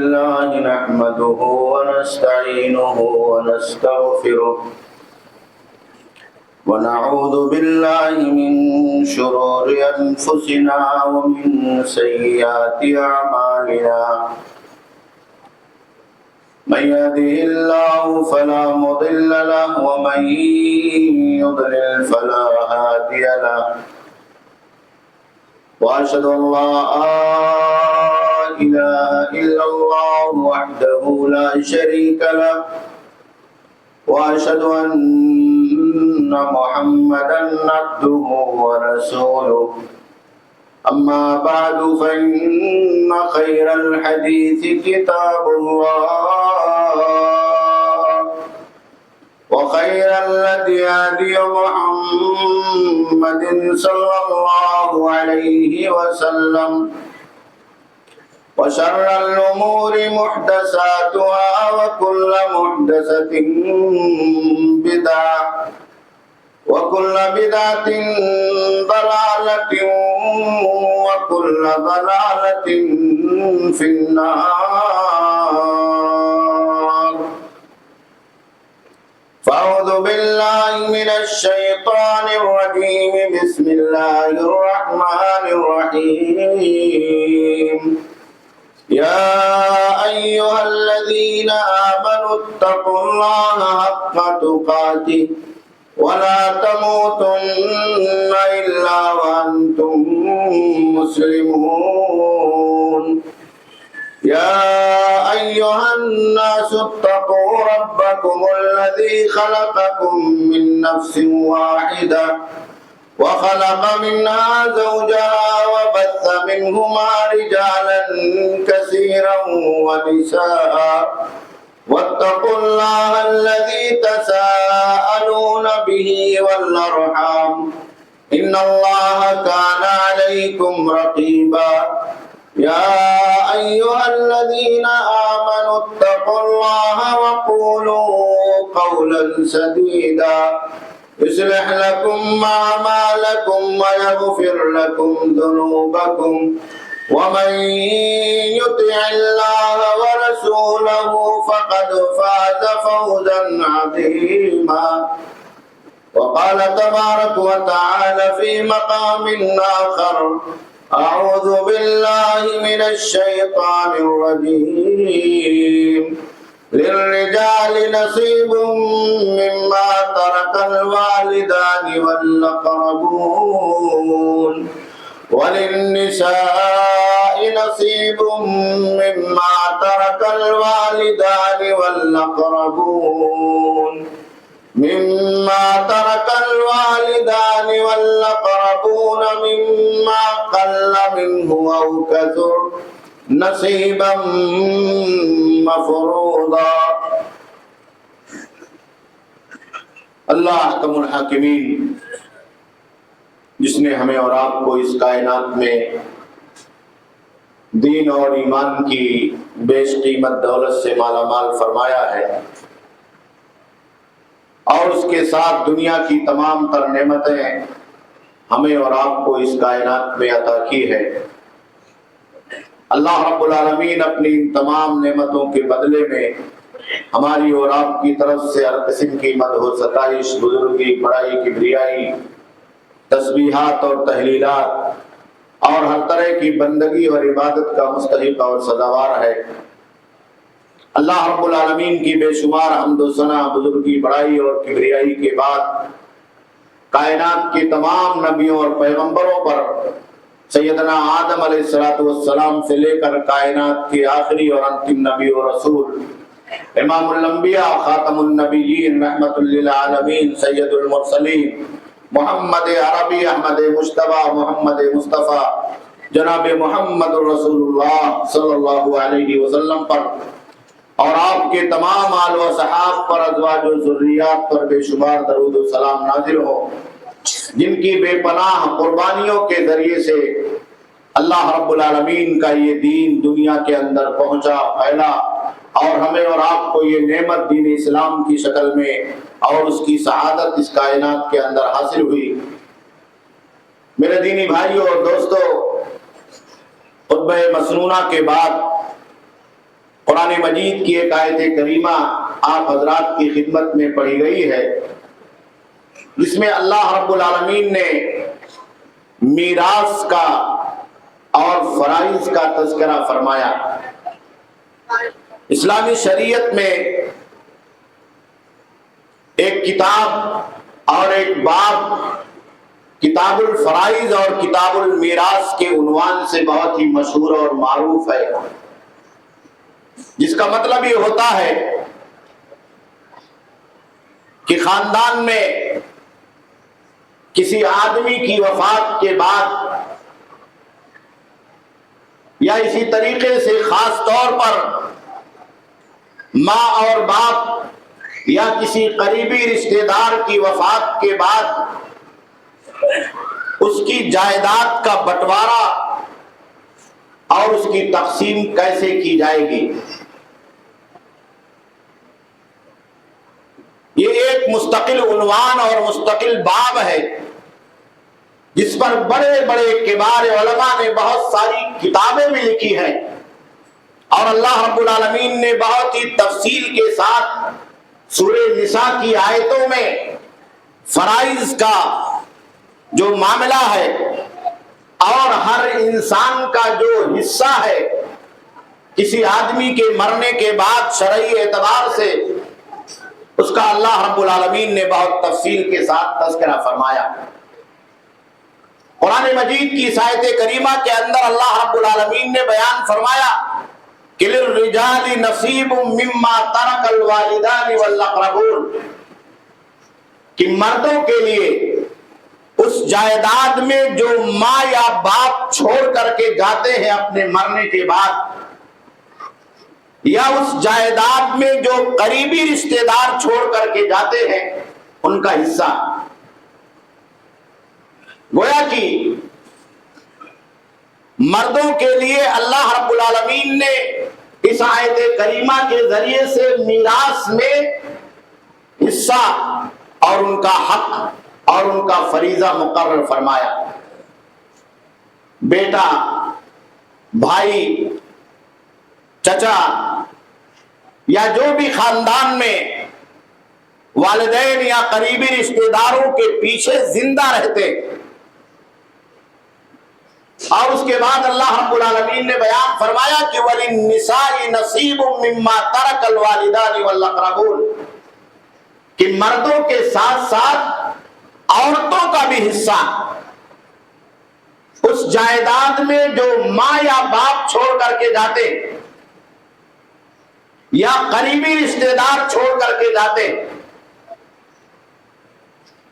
لله نحمده ونستعينه ونستغفره ونعوذ بالله من شرور أنفسنا ومن سيئات أعمالنا من يهده الله فلا مضل له ومن يضلل فلا هادي له وأشهد أن لا إله إلا الله وحده لا شريك له وأشهد أن محمدا عبده ورسوله أما بعد فإن خير الحديث كتاب الله وخير الهدي هدي محمد صلى الله عليه وسلم وشر الأمور محدثاتها وكل محدثة بدعة وكل بدعة ضلالة وكل ضلالة في النار فأعوذ بالله من الشيطان الرجيم بسم الله الرحمن الرحيم يا أيها الذين آمنوا اتقوا الله حق تقاته ولا تموتن إلا وأنتم مسلمون يا أيها الناس اتقوا ربكم الذي خلقكم من نفس واحدة وخلق منها زوجها وبث منهما رجالا كثيرا ونساء واتقوا الله الذي تساءلون به والأرحام إن الله كان عليكم رقيبا يا أيها الذين آمنوا اتقوا الله وقولوا قولا سديدا يصلح لكم أعمالكم ويغفر لكم ذنوبكم ومن يطع الله ورسوله فقد فاز فوزا عظيما وقال تبارك وتعالى في مقام آخر أعوذ بالله من الشيطان الرجيم للرجال نصيب مما ترك الوالدان والأقربون وللنساء نصيب مما ترك الوالدان والأقربون مما قل منه أو كثر نصيبا مفروضا اللہ احکم الحاکمین جس نے ہمیں اور آپ کو اس کائنات میں دین اور ایمان کی بیش قیمت دولت سے مالا مال فرمایا ہے اور اس کے ساتھ دنیا کی تمام تر نعمتیں ہمیں اور آپ کو اس کائنات میں عطا کی ہے، اللہ رب العالمین اپنی ان تمام نعمتوں کے بدلے میں ہماری اور آپ کی طرف سے ہر قسم کی مدح و ستائش، بزرگی، بڑائی، کبریائی، تسبیحات اور تحلیلات اور ہر طرح کی بندگی اور عبادت کا مستحق اور سزاوار ہے۔ اللہ رب العالمین کی بے شمار حمد و ثنا، بزرگی، بڑائی اور کبریائی کے بعد کائنات کے تمام نبیوں اور پیغمبروں پر سیدنا آدم علیہ السلام سے لے کر کائنات کے آخری اور انتم نبی و رسول امام الانبیاء خاتم النبیین رحمت للعالمین سید المرسلین محمد عربی احمد مجتبی محمد مصطفیٰ جناب محمد رسول اللہ صلی اللہ علیہ وسلم پر اور آپ کے تمام آل و صحاب پر، ازواج و ذریات پر بے شمار درود و سلام نازل ہو، جن کی بے پناہ قربانیوں کے ذریعے سے اللہ رب العالمین کا یہ دین دنیا کے اندر پہنچا، پھیلا اور ہمیں اور آپ کو یہ نعمت دین اسلام کی شکل میں اور اس کی سعادت اس کائنات کے اندر حاصل ہوئی۔ میرے دینی بھائیوں اور دوستو، خطبہ مسنونہ کے بعد قرآن مجید کی ایک آیت کریمہ آپ حضرات کی خدمت میں پڑھی گئی ہے، جس میں اللہ رب العالمین نے میراث کا اور فرائض کا تذکرہ فرمایا۔ اسلامی شریعت میں ایک کتاب اور ایک باب کتاب الفرائض اور کتاب المیراث کے عنوان سے بہت ہی مشہور اور معروف ہے، جس کا مطلب یہ ہوتا ہے کہ خاندان میں کسی آدمی کی وفات کے بعد یا اسی طریقے سے خاص طور پر ماں اور باپ یا کسی قریبی رشتہ دار کی وفات کے بعد اس کی جائیداد کا بٹوارا اور اس کی تقسیم کیسے کی جائے گی، یہ ایک مستقل عنوان اور مستقل باب ہے، جس پر بڑے بڑے کبار علماء نے بہت ساری کتابیں بھی لکھی ہیں، اور اللہ رب العالمین نے بہت ہی تفصیل کے ساتھ سورہ نساء کی آیتوں میں فرائض کا جو معاملہ ہے اور ہر انسان کا جو حصہ ہے کسی آدمی کے مرنے کے بعد شرعی اعتبار سے، اس کا اللہ رب العالمین نے بہت تفصیل کے ساتھ تذکرہ فرمایا۔ قرآن مجید کی اس آیت کریمہ کے اندر اللہ رب العالمین نے بیان فرمایا کہ للرجال نصیب مما ترک الوالدان والاقربون، کہ مردوں کے لیے اس جائیداد میں جو ماں یا باپ چھوڑ کر کے جاتے ہیں اپنے مرنے کے بعد، یا اس جائیداد میں جو قریبی رشتہ دار چھوڑ کر کے جاتے ہیں ان کا حصہ، گویا کہ مردوں کے لیے اللہ رب العالمین نے اس آیت کریمہ کے ذریعے سے میراث میں حصہ اور ان کا حق اور ان کا فریضہ مقرر فرمایا۔ بیٹا، بھائی، چچا یا جو بھی خاندان میں والدین یا قریبی رشتہ داروں کے پیچھے زندہ رہتے، اور اس کے بعد اللہ رب العالمین نے بیان فرمایا کہ وَلِلنِّسَاءِ نَصِيبٌ مِّمَّا تَرَكَ الْوَالِدَانِ وَالْأَقْرَبُونَ، کہ مردوں کے ساتھ ساتھ عورتوں کا بھی حصہ اس جائیداد میں جو ماں یا باپ چھوڑ کر کے جاتے یا قریبی رشتہ دار چھوڑ کر کے جاتے،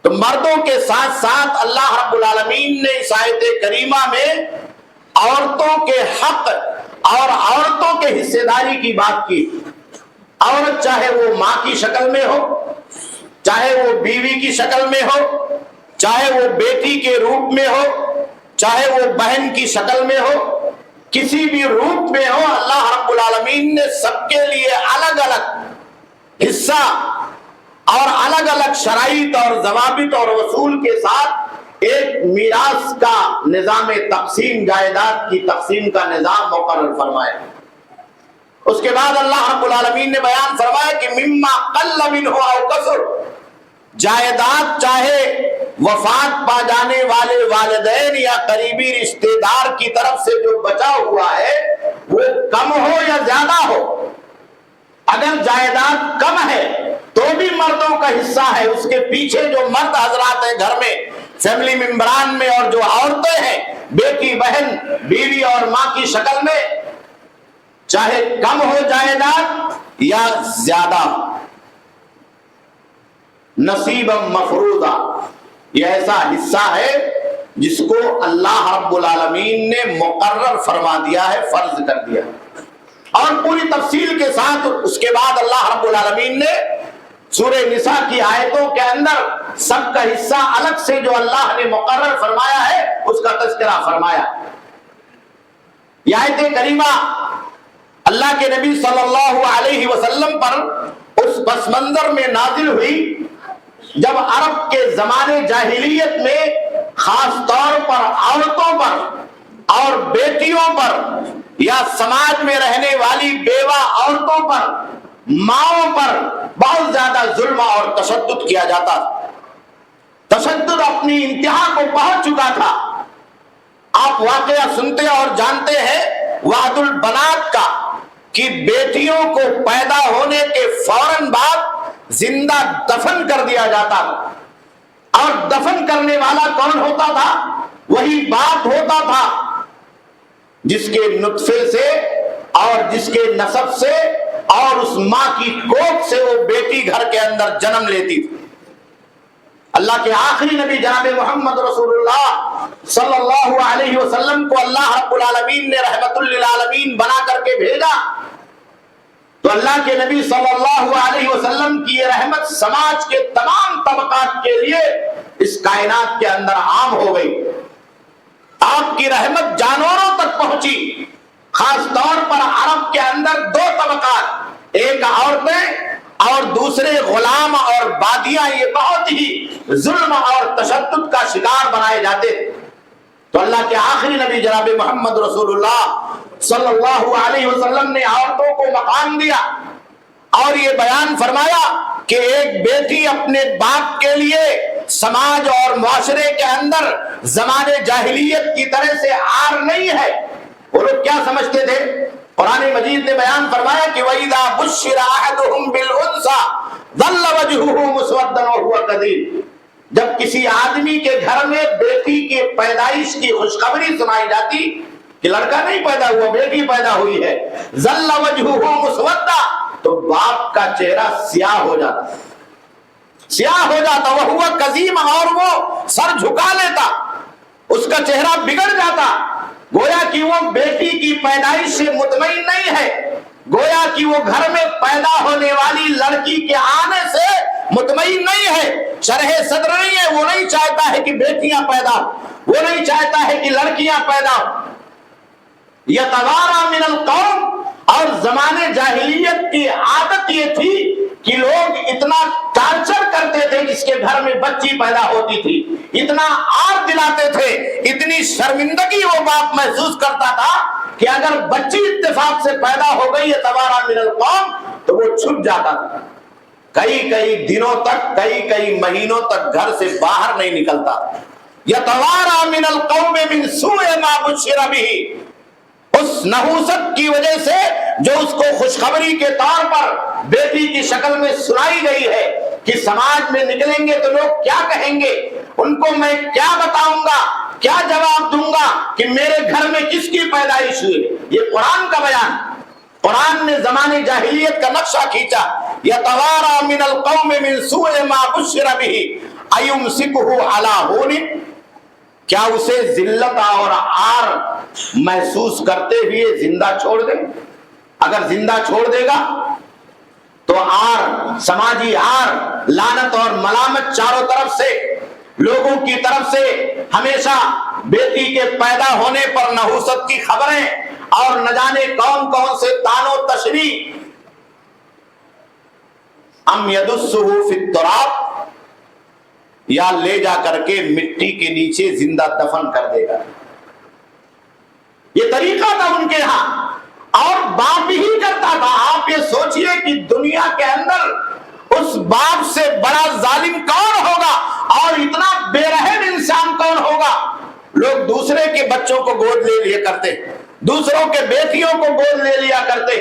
تو مردوں کے ساتھ ساتھ اللہ رب العالمین نے اس آیت کریمہ میں عورتوں کے حق اور عورتوں کے حصے داری کی بات کی۔ عورت چاہے وہ ماں کی شکل میں ہو، چاہے وہ بیوی کی شکل میں ہو، چاہے وہ بیٹی کے روپ میں ہو، چاہے وہ بہن کی شکل میں ہو، کسی بھی روپ میں ہو، اللہ رب العالمین نے سب کے لیے الگ الگ حصہ اور الگ الگ شرائط اور ضوابط اور اصول کے ساتھ ایک میراث کا نظام تقسیم، جائیداد کی تقسیم کا نظام مقرر فرمایا۔ اس کے بعد اللہ رب العالمین نے بیان فرمایا کہ مما قل منہ او کثر، جائیداد چاہے وفات پا جانے والے والدین یا قریبی رشتہ دار کی طرف سے جو بچا ہوا ہے وہ کم ہو یا زیادہ ہو، اگر جائیداد کم ہے تو بھی مردوں کا حصہ ہے، اس کے پیچھے جو مرد حضرات ہیں گھر میں فیملی ممبران میں، اور جو عورتیں ہیں بیٹی، بہن، بیوی اور ماں کی شکل میں، چاہے کم ہو جائیداد یا زیادہ، نصیبا مفروضا، یہ ایسا حصہ ہے جس کو اللہ رب العالمین نے مقرر فرما دیا ہے، فرض کر دیا ہے۔ اور پوری تفصیل کے ساتھ اس کے بعد اللہ رب العالمین نے سورہ نساء کی آیتوں کے اندر سب کا حصہ الگ سے جو اللہ نے مقرر فرمایا ہے اس کا تذکرہ فرمایا۔ یہ آیت کریمہ اللہ کے نبی صلی اللہ علیہ وسلم پر اس پس منظر میں نازل ہوئی جب عرب کے زمانے جاہلیت میں خاص طور پر عورتوں پر اور بیٹیوں پر یا سماج میں رہنے والی بیوہ عورتوں پر، ماؤں پر بہت زیادہ ظلم اور تشدد کیا جاتا تھا۔ تشدد اپنی انتہا کو پہنچ چکا تھا۔ آپ واقعہ سنتے اور جانتے ہیں وعد البنات کا، کہ بیٹیوں کو پیدا ہونے کے فوراً بعد زندہ دفن کر دیا جاتا، اور دفن کرنے والا کون ہوتا تھا؟ وہی باپ ہوتا تھا جس کے نطفے سے اور جس کے نسب سے اور اس ماں کی کوکھ سے وہ بیٹی گھر کے اندر جنم لیتی تھی۔ اللہ کے آخری نبی جناب محمد رسول اللہ صلی اللہ علیہ وسلم کو اللہ رب العالمین نے رحمت للعالمین بنا کر کے بھیجا، تو اللہ کے نبی صلی اللہ علیہ وسلم کی یہ رحمت سماج کے تمام طبقات کے لیے اس کائنات کے اندر عام ہو گئی۔ آپ کی رحمت جانوروں تک پہنچی، خاص طور پر عرب کے اندر دو طبقات، ایک عورتیں اور دوسرے غلام اور بادیاں، یہ بہت ہی ظلم اور تشدد کا شکار بنائے جاتے تھے۔ تو اللہ کے آخری نبی جناب محمد رسول اللہ صلی اللہ علیہ وسلم نے عورتوں کو مقام دیا اور یہ بیان فرمایا کہ ایک بیٹی اپنے باپ کے لیے سماج اور معاشرے کے اندر زمانے جاہلیت کی طرح سے عار نہیں ہے۔ وہ لوگ کیا سمجھتے تھے؟ قرآن مجید نے بیان فرمایا کہ وَإِذَا بُشِّرَ أَحَدُهُمْ بِالْأُنثَىٰ ظَلَّ وَجْهُهُ مُسْوَدًّا وَهُوَ كَظِيمٌ، جب کسی آدمی کے گھر میں بیٹی کی پیدائش کی خوشخبری سنائی جاتی کہ لڑکا نہیں پیدا ہوا، بیٹی پیدا ہوئی ہے، ظَلَّ وَجْهُهُ مُسْوَدًّا، تو باپ کا چہرہ سیاہ ہو جاتا، سیاہ ہو جاتا، وَهُوَ كَظِيمٌ، اور وہ سر جھکا لیتا، اس کا چہرہ بگڑ جاتا، گویا کہ وہ بیٹی کی پیدائش سے مطمئن نہیں ہے، گویا کہ وہ گھر میں پیدا ہونے والی لڑکی کے آنے سے مطمئن نہیں ہے، شرح صدر نہیں ہے، وہ نہیں چاہتا ہے کہ بیٹیاں پیدا ہو، وہ نہیں چاہتا ہے کہ لڑکیاں پیدا ہو۔ یتوارا من القوم، اور زمانے جاہلیت کی عادت یہ تھی کہ لوگ اتنا ٹارچر کرتے تھے، جس کے گھر میں بچی پیدا ہوتی تھی اتنا آر دلاتے تھے، اتنی شرمندگی وہ باپ محسوس کرتا تھا کہ اگر بچی اتفاق سے پیدا ہو گئی ہے توارا من القوم، تو وہ چھپ جاتا تھا، کئی دنوں تک، کئی مہینوں تک گھر سے باہر نہیں نکلتا۔ یتوارا من القوم من سوء ما بشر بہ، اس نحوست کی وجہ سے جو اس کو خوشخبری کے طور پر بیٹی کی شکل میں سنائی گئی ہے کہ سماج میں نکلیں گے تو لوگ کیا کہیں گے، ان کو میں کیا بتاؤں گا، کیا جواب دوں گا کہ میرے گھر میں کس کی پیدائش ہوئی۔ یہ قرآن کا بیان، قرآن نے زمانے جاہلیت کا نقشہ کھینچا۔ یتوارا من القوم من سوء ما بشر بہ ایمسکہ علی ہون، کیا اسے ذلت اور عار محسوس کرتے ہوئے زندہ چھوڑ دے؟ اگر زندہ چھوڑ دے گا تو عار، سماجی عار، لعنت اور ملامت چاروں طرف سے، لوگوں کی طرف سے ہمیشہ بیٹی کے پیدا ہونے پر نحوست کی خبریں اور نہ جانے کون کون سے طعن و تشریح۔ ام یدسہ فی التراب، یا لے جا کر کے مٹی کے نیچے زندہ دفن کر دے گا۔ یہ طریقہ تھا ان کے ہاں، اور باپ ہی کرتا تھا۔ آپ یہ سوچئے کہ دنیا کے اندر اس باپ سے بڑا ظالم کون ہوگا اور اتنا بے رحم انسان کون ہوگا۔ لوگ دوسرے کے بچوں کو گود لے لیا کرتے، دوسروں کے بیٹیوں کو گود لے لیا کرتے،